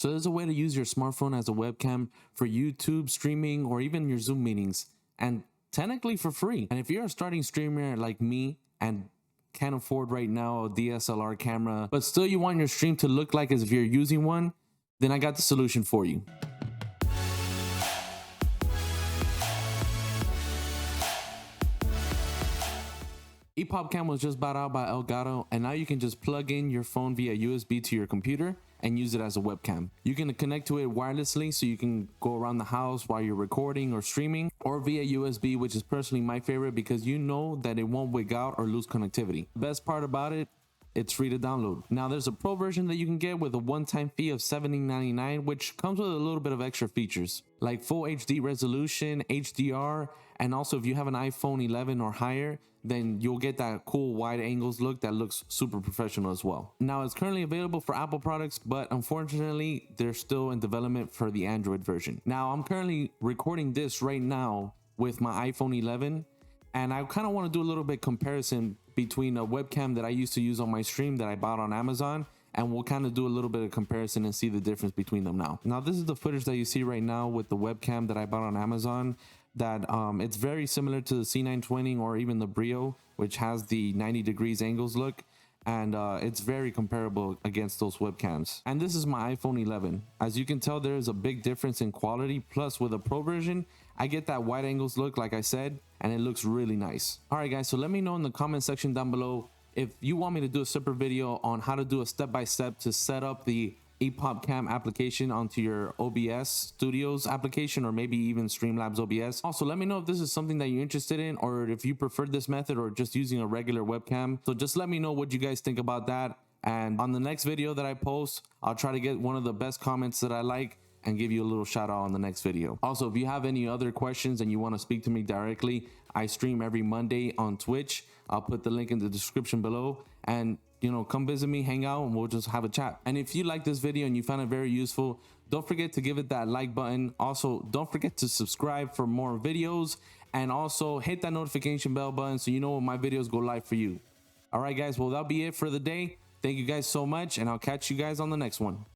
So there's a way to use your smartphone as a webcam for YouTube streaming or even your Zoom meetings, and technically for free. And if you're a starting streamer like me and can't afford right now a DSLR camera, but still you want your stream to look like as if you're using one, then I got the solution for you. EpopCam was just bought out by ElGato, and now you can just plug in your phone via USB to your computer and use it as a webcam. You can connect to it wirelessly so you can go around the house while you're recording or streaming, or via USB, which is personally my favorite because you know that it won't wig out or lose connectivity. The best part about it, it's free to download. Now there's a pro version that you can get with a one-time fee of $17.99, which comes with a little bit of extra features like full HD resolution, HDR, and also if you have an iPhone 11 or higher, then you'll get that cool wide angles look that looks super professional as well. Now it's currently available for Apple products, but unfortunately they're still in development for the Android version. Now I'm currently recording this right now with my iPhone 11, and I kind of want to do a little bit comparison between a webcam that I used to use on my stream that I bought on Amazon, and we'll kind of do a little bit of comparison and see the difference between them now. Now this is the footage that you see right now with the webcam that I bought on Amazon. That it's very similar to the C920 or even the Brio, which has the 90 degrees angles look, and it's very comparable against those webcams. And this is my iPhone 11. As you can tell, there is a big difference in quality, plus with a pro version I get that wide angles look like I said, and it looks really nice. All right guys, so let me know in the comment section down below if you want me to do a separate video on how to do a step-by-step to set up the EpopCam application onto your OBS Studios application, or maybe even Streamlabs OBS. Also, let me know if this is something that you're interested in, or if you prefer this method or just using a regular webcam. So just let me know what you guys think about that. And on the next video that I post, I'll try to get one of the best comments that I like and give you a little shout out on the next video. Also, if you have any other questions and you want to speak to me directly, I stream every Monday on Twitch. I'll put the link in the description below, and come visit me, hang out, and we'll just have a chat. And if you like this video and you found it very useful, don't forget to give it that like button. Also, don't forget to subscribe for more videos, and also hit that notification bell button so you know when my videos go live for you. All right guys, well that'll be it for the day. Thank you guys so much, and I'll catch you guys on the next one.